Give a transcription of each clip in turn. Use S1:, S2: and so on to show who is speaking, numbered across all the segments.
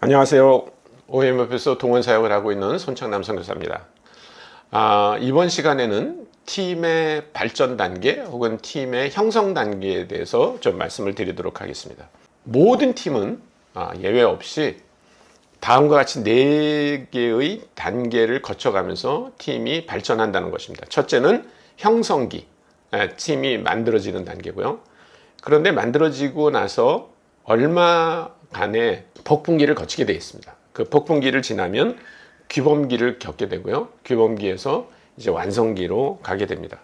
S1: 안녕하세요. OMF에서 동원 사역을 하고 있는 손창남 선교사입니다. 이번 시간에는 팀의 발전 단계 혹은 팀의 형성 단계에 대해서 좀 말씀을 드리도록 하겠습니다. 모든 팀은 예외 없이 다음과 같이 4개의 단계를 거쳐가면서 팀이 발전한다는 것입니다. 첫째는 형성기, 팀이 만들어지는 단계고요. 그런데 만들어지고 나서 얼마간의 폭풍기를 거치게 되어 있습니다. 그 폭풍기를 지나면 규범기를 겪게 되고요. 규범기에서 이제 완성기로 가게 됩니다.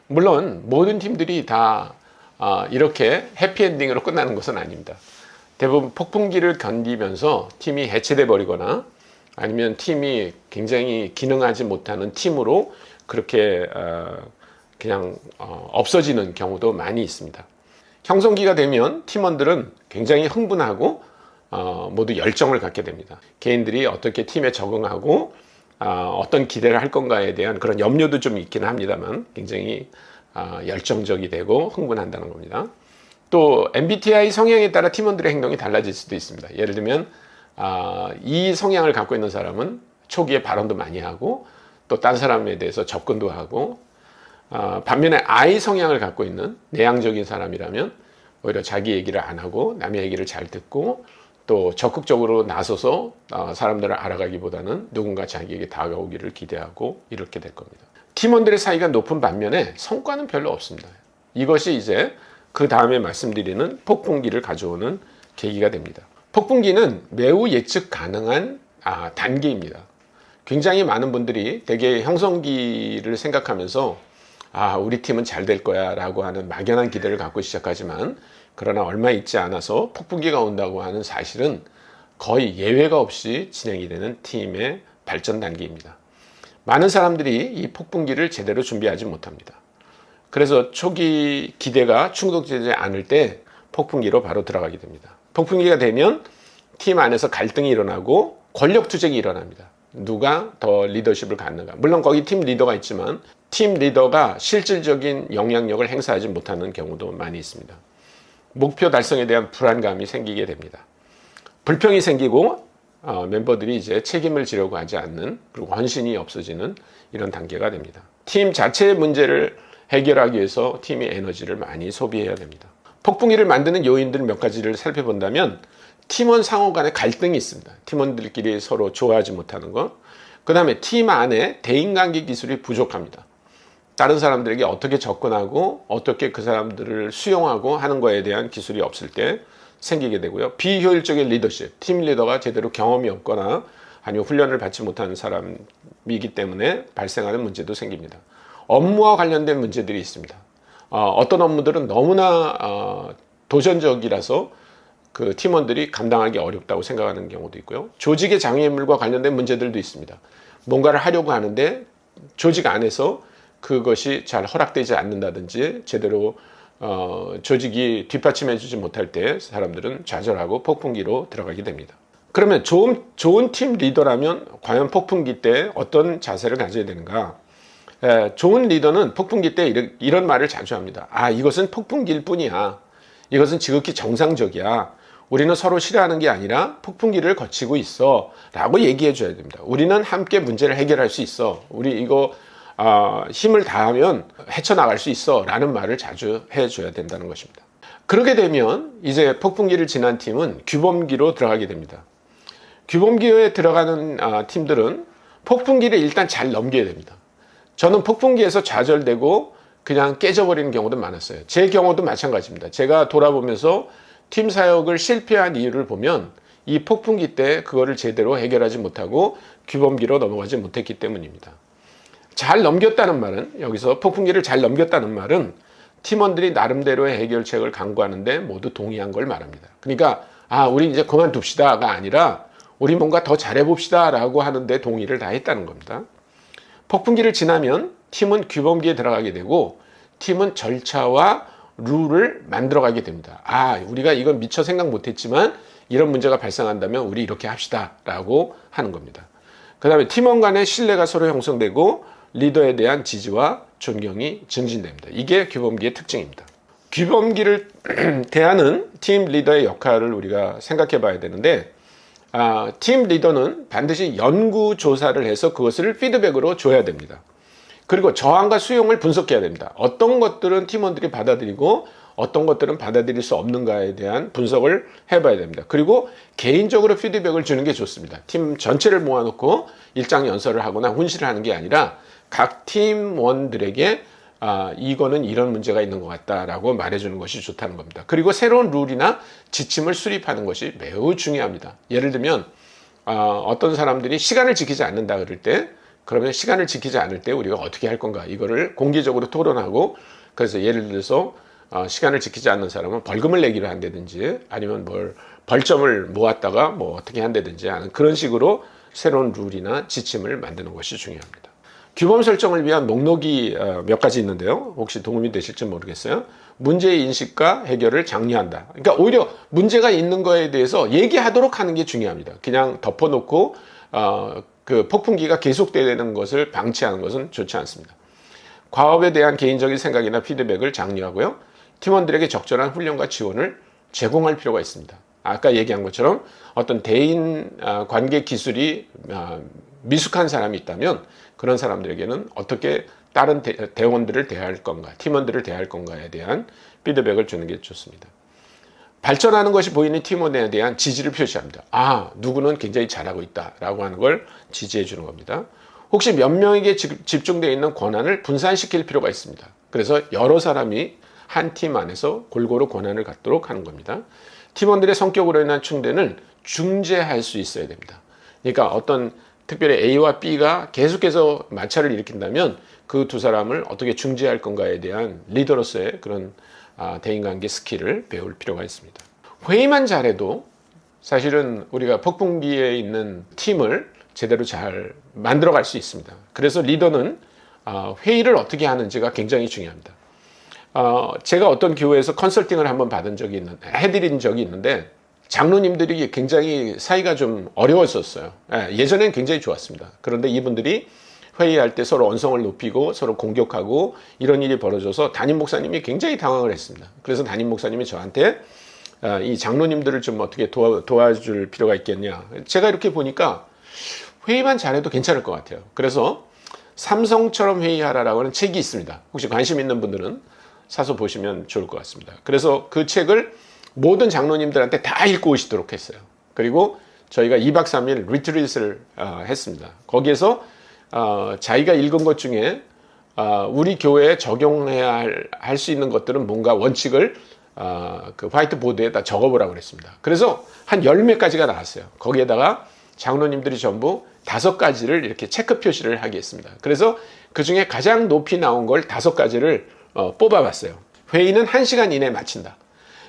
S1: 물론 모든 팀들이 다 이렇게 해피엔딩으로 끝나는 것은 아닙니다. 대부분 폭풍기를 견디면서 팀이 해체돼 버리거나 아니면 팀이 굉장히 기능하지 못하는 팀으로 그렇게 그냥 없어지는 경우도 많이 있습니다. 형성기가 되면 팀원들은 굉장히 흥분하고 모두 열정을 갖게 됩니다. 개인들이 어떻게 팀에 적응하고 어떤 기대를 할 건가에 대한 그런 염려도 좀 있긴 합니다만 굉장히 열정적이 되고 흥분한다는 겁니다. 또 MBTI 성향에 따라 팀원들의 행동이 달라질 수도 있습니다. 예를 들면 이 성향을 갖고 있는 사람은 초기에 발언도 많이 하고 또 다른 사람에 대해서 접근도 하고 반면에 I 성향을 갖고 있는 내향적인 사람이라면 오히려 자기 얘기를 안 하고 남의 얘기를 잘 듣고 또 적극적으로 나서서 사람들을 알아가기보다는 누군가 자기에게 다가오기를 기대하고 이렇게 될 겁니다. 팀원들의 사이가 높은 반면에 성과는 별로 없습니다. 이것이 이제 그 다음에 말씀드리는 폭풍기를 가져오는 계기가 됩니다. 폭풍기는 매우 예측 가능한 단계입니다. 굉장히 많은 분들이 되게 형성기를 생각하면서 우리 팀은 잘 될 거야 라고 하는 막연한 기대를 갖고 시작하지만 그러나 얼마 있지 않아서 폭풍기가 온다고 하는 사실은 거의 예외가 없이 진행이 되는 팀의 발전 단계입니다. 많은 사람들이 이 폭풍기를 제대로 준비하지 못합니다. 그래서 초기 기대가 충족되지 않을 때 폭풍기로 바로 들어가게 됩니다. 폭풍기가 되면 팀 안에서 갈등이 일어나고 권력 투쟁이 일어납니다. 누가 더 리더십을 갖는가. 물론 거기 팀 리더가 있지만 팀 리더가 실질적인 영향력을 행사하지 못하는 경우도 많이 있습니다. 목표 달성에 대한 불안감이 생기게 됩니다. 불평이 생기고 멤버들이 이제 책임을 지려고 하지 않는 그리고 헌신이 없어지는 이런 단계가 됩니다. 팀 자체의 문제를 해결하기 위해서 팀이 에너지를 많이 소비해야 됩니다. 폭풍기를 만드는 요인들 몇 가지를 살펴본다면 팀원 상호 간의 갈등이 있습니다. 팀원들끼리 서로 좋아하지 못하는 것. 그 다음에 팀 안에 대인관계 기술이 부족합니다. 다른 사람들에게 어떻게 접근하고 어떻게 그 사람들을 수용하고 하는 거에 대한 기술이 없을 때 생기게 되고요. 비효율적인 리더십, 팀 리더가 제대로 경험이 없거나 아니면 훈련을 받지 못하는 사람이기 때문에 발생하는 문제도 생깁니다. 업무와 관련된 문제들이 있습니다. 어떤 업무들은 너무나 도전적이라서 그 팀원들이 감당하기 어렵다고 생각하는 경우도 있고요. 조직의 장애물과 관련된 문제들도 있습니다. 뭔가를 하려고 하는데 조직 안에서 그것이 잘 허락되지 않는다든지 제대로 조직이 뒷받침해 주지 못할 때 사람들은 좌절하고 폭풍기로 들어가게 됩니다. 그러면 좋은 팀 리더라면 과연 폭풍기 때 어떤 자세를 가져야 되는가? 좋은 리더는 폭풍기 때 이런 말을 자주 합니다. 이것은 폭풍기일 뿐이야. 이것은 지극히 정상적이야. 우리는 서로 싫어하는 게 아니라 폭풍기를 거치고 있어 라고 얘기해 줘야 됩니다. 우리는 함께 문제를 해결할 수 있어. 우리 이거 힘을 다하면 헤쳐나갈 수 있어 라는 말을 자주 해줘야 된다는 것입니다. 그렇게 되면 이제 폭풍기를 지난 팀은 규범기로 들어가게 됩니다. 규범기에 들어가는 팀들은 폭풍기를 일단 잘 넘겨야 됩니다. 저는 폭풍기에서 좌절되고 그냥 깨져버리는 경우도 많았어요. 제 경우도 마찬가지입니다. 제가 돌아보면서 팀 사역을 실패한 이유를 보면 이 폭풍기 때 그거를 제대로 해결하지 못하고 규범기로 넘어가지 못했기 때문입니다. 잘 넘겼다는 말은 여기서 폭풍기를 잘 넘겼다는 말은 팀원들이 나름대로의 해결책을 강구하는데 모두 동의한 걸 말합니다. 그러니까 우리 이제 그만둡시다가 아니라 우리 뭔가 더 잘해봅시다 라고 하는데 동의를 다 했다는 겁니다. 폭풍기를 지나면 팀은 규범기에 들어가게 되고 팀은 절차와 룰을 만들어가게 됩니다. 우리가 이건 미처 생각 못했지만 이런 문제가 발생한다면 우리 이렇게 합시다 라고 하는 겁니다. 그 다음에 팀원 간의 신뢰가 서로 형성되고 리더에 대한 지지와 존경이 증진됩니다. 이게 규범기의 특징입니다. 규범기를 대하는 팀 리더의 역할을 우리가 생각해 봐야 되는데 팀 리더는 반드시 연구 조사를 해서 그것을 피드백으로 줘야 됩니다. 그리고 저항과 수용을 분석해야 됩니다. 어떤 것들은 팀원들이 받아들이고 어떤 것들은 받아들일 수 없는가에 대한 분석을 해봐야 됩니다. 그리고 개인적으로 피드백을 주는 게 좋습니다. 팀 전체를 모아놓고 일장 연설을 하거나 훈시를 하는 게 아니라 각 팀원들에게 이거는 이런 문제가 있는 것 같다라고 말해주는 것이 좋다는 겁니다. 그리고 새로운 룰이나 지침을 수립하는 것이 매우 중요합니다. 예를 들면 어떤 사람들이 시간을 지키지 않는다 그럴 때, 그러면 시간을 지키지 않을 때 우리가 어떻게 할 건가, 이거를 공개적으로 토론하고, 그래서 예를 들어서 시간을 지키지 않는 사람은 벌금을 내기로 한다든지, 아니면 벌점을 모았다가 어떻게 한다든지 하는 그런 식으로 새로운 룰이나 지침을 만드는 것이 중요합니다. 규범 설정을 위한 목록이 몇 가지 있는데요. 혹시 도움이 되실지 모르겠어요. 문제의 인식과 해결을 장려한다. 그러니까 오히려 문제가 있는 거에 대해서 얘기하도록 하는 게 중요합니다. 그냥 덮어놓고 그 폭풍기가 계속되는 것을 방치하는 것은 좋지 않습니다. 과업에 대한 개인적인 생각이나 피드백을 장려하고요. 팀원들에게 적절한 훈련과 지원을 제공할 필요가 있습니다. 아까 얘기한 것처럼 어떤 대인 관계 기술이 미숙한 사람이 있다면 그런 사람들에게는 어떻게 다른 대원들을 대할 건가, 팀원들을 대할 건가에 대한 피드백을 주는 게 좋습니다. 발전하는 것이 보이는 팀원에 대한 지지를 표시합니다. 누구는 굉장히 잘하고 있다라고 하는 걸 지지해 주는 겁니다. 혹시 몇 명에게 집중되어 있는 권한을 분산시킬 필요가 있습니다. 그래서 여러 사람이 한 팀 안에서 골고루 권한을 갖도록 하는 겁니다. 팀원들의 성격으로 인한 충돌을 중재할 수 있어야 됩니다. 그러니까 어떤 특별히 A와 B가 계속해서 마찰을 일으킨다면 그 두 사람을 어떻게 중재할 건가에 대한 리더로서의 그런 대인관계 스킬을 배울 필요가 있습니다. 회의만 잘해도 사실은 우리가 폭풍기에 있는 팀을 제대로 잘 만들어갈 수 있습니다. 그래서 리더는 회의를 어떻게 하는지가 굉장히 중요합니다. 제가 어떤 교회에서 컨설팅을 한번 해드린 적이 있는데 장로님들이 굉장히 사이가 좀 어려웠었어요. 예전엔 굉장히 좋았습니다. 그런데 이분들이 회의할 때 서로 언성을 높이고 서로 공격하고 이런 일이 벌어져서 담임 목사님이 굉장히 당황을 했습니다. 그래서 담임 목사님이 저한테 이 장로님들을 좀 어떻게 도와줄 필요가 있겠냐. 제가 이렇게 보니까 회의만 잘해도 괜찮을 것 같아요. 그래서 삼성처럼 회의하라라고 하는 책이 있습니다. 혹시 관심 있는 분들은 사서 보시면 좋을 것 같습니다. 그래서 그 책을 모든 장로님들한테 다 읽고 오시도록 했어요. 그리고 저희가 2박 3일 리트릿을 했습니다. 거기에서 자기가 읽은 것 중에 우리 교회에 적용해야 할 수 있는 것들은 뭔가 원칙을 그 화이트보드에다 적어보라고 그랬습니다. 그래서 한 10몇 가지가 나왔어요. 거기에다가 장로님들이 전부 5가지를 이렇게 체크 표시를 하게 했습니다. 그래서 그 중에 가장 높이 나온 걸 5가지를 뽑아봤어요. 회의는 1시간 이내에 마친다.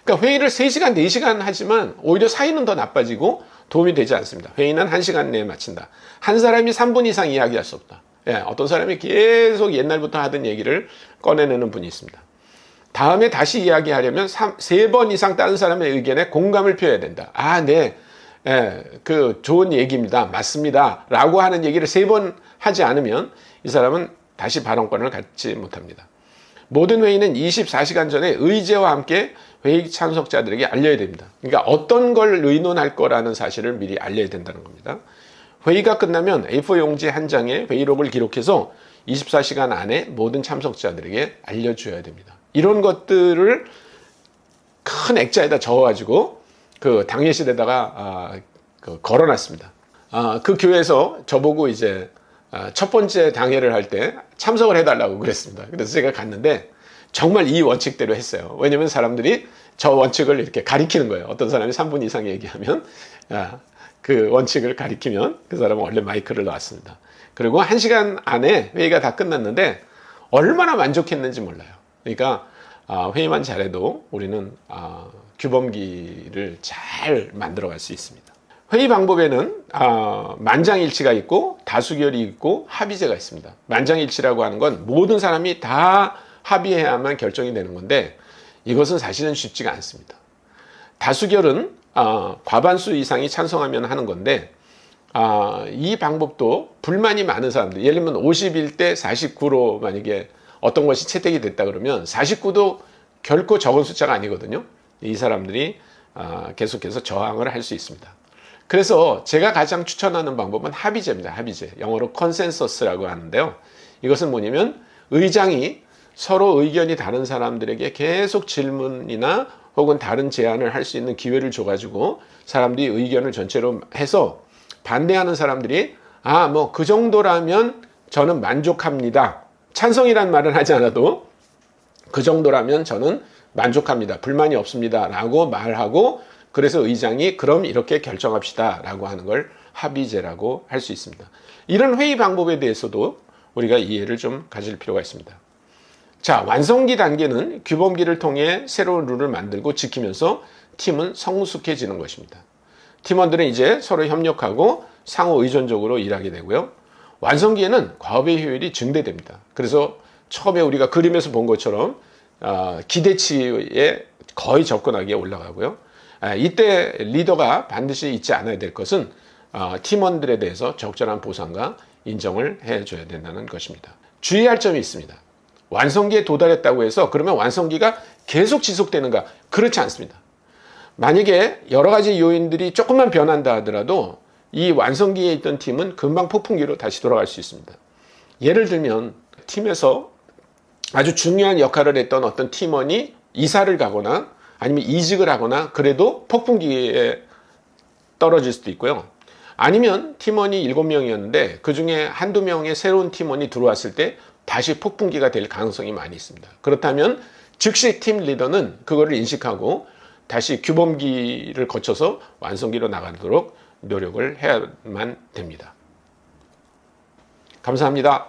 S1: 그러니까 회의를 3시간, 4시간 하지만 오히려 사이는 더 나빠지고 도움이 되지 않습니다. 회의는 1시간 내에 마친다. 한 사람이 3분 이상 이야기할 수 없다. 어떤 사람이 계속 옛날부터 하던 얘기를 꺼내내는 분이 있습니다. 다음에 다시 이야기하려면 3번 이상 다른 사람의 의견에 공감을 표해야 된다. 네. 그 좋은 얘기입니다. 맞습니다. 라고 하는 얘기를 3번 하지 않으면 이 사람은 다시 발언권을 갖지 못합니다. 모든 회의는 24시간 전에 의제와 함께 회의 참석자들에게 알려야 됩니다. 그러니까 어떤 걸 의논할 거라는 사실을 미리 알려야 된다는 겁니다. 회의가 끝나면 A4 용지 한 장에 회의록을 기록해서 24시간 안에 모든 참석자들에게 알려줘야 됩니다. 이런 것들을 큰 액자에다 적어가지고 그 당례실에다가 걸어놨습니다. 그 교회에서 저보고 이제 첫 번째 당회를 할 때 참석을 해달라고 그랬습니다. 그래서 제가 갔는데 정말 이 원칙대로 했어요. 왜냐면 사람들이 저 원칙을 이렇게 가리키는 거예요. 어떤 사람이 3분 이상 얘기하면 그 원칙을 가리키면 그 사람은 원래 마이크를 놨습니다. 그리고 1시간 안에 회의가 다 끝났는데 얼마나 만족했는지 몰라요. 그러니까 회의만 잘해도 우리는 규범기를 잘 만들어갈 수 있습니다. 회의 방법에는 만장일치가 있고 다수결이 있고 합의제가 있습니다. 만장일치라고 하는 건 모든 사람이 다 합의해야만 결정이 되는 건데 이것은 사실은 쉽지가 않습니다. 다수결은 과반수 이상이 찬성하면 하는 건데 이 방법도 불만이 많은 사람들, 예를 들면 51대 49로 만약에 어떤 것이 채택이 됐다 그러면 49도 결코 적은 숫자가 아니거든요. 이 사람들이 계속해서 저항을 할 수 있습니다. 그래서 제가 가장 추천하는 방법은 합의제입니다. 합의제. 영어로 컨센서스라고 하는데요. 이것은 뭐냐면 의장이 서로 의견이 다른 사람들에게 계속 질문이나 혹은 다른 제안을 할 수 있는 기회를 줘가지고 사람들이 의견을 전체로 해서 반대하는 사람들이 뭐 그 정도라면 저는 만족합니다. 찬성이란 말은 하지 않아도 그 정도라면 저는 만족합니다. 불만이 없습니다. 라고 말하고 그래서 의장이 그럼 이렇게 결정합시다 라고 하는 걸 합의제라고 할 수 있습니다. 이런 회의 방법에 대해서도 우리가 이해를 좀 가질 필요가 있습니다. 자, 완성기 단계는 규범기를 통해 새로운 룰을 만들고 지키면서 팀은 성숙해지는 것입니다. 팀원들은 이제 서로 협력하고 상호 의존적으로 일하게 되고요. 완성기에는 과업의 효율이 증대됩니다. 그래서 처음에 우리가 그림에서 본 것처럼 기대치에 거의 접근하게 올라가고요. 이때 리더가 반드시 잊지 않아야 될 것은 팀원들에 대해서 적절한 보상과 인정을 해줘야 된다는 것입니다. 주의할 점이 있습니다. 완성기에 도달했다고 해서 그러면 완성기가 계속 지속되는가? 그렇지 않습니다. 만약에 여러 가지 요인들이 조금만 변한다 하더라도 이 완성기에 있던 팀은 금방 폭풍기로 다시 돌아갈 수 있습니다. 예를 들면 팀에서 아주 중요한 역할을 했던 어떤 팀원이 이사를 가거나 아니면 이직을 하거나 그래도 폭풍기에 떨어질 수도 있고요. 아니면 팀원이 7명이었는데 그 중에 한두 명의 새로운 팀원이 들어왔을 때 다시 폭풍기가 될 가능성이 많이 있습니다. 그렇다면 즉시 팀 리더는 그거를 인식하고 다시 규범기를 거쳐서 완성기로 나가도록 노력을 해야만 됩니다. 감사합니다.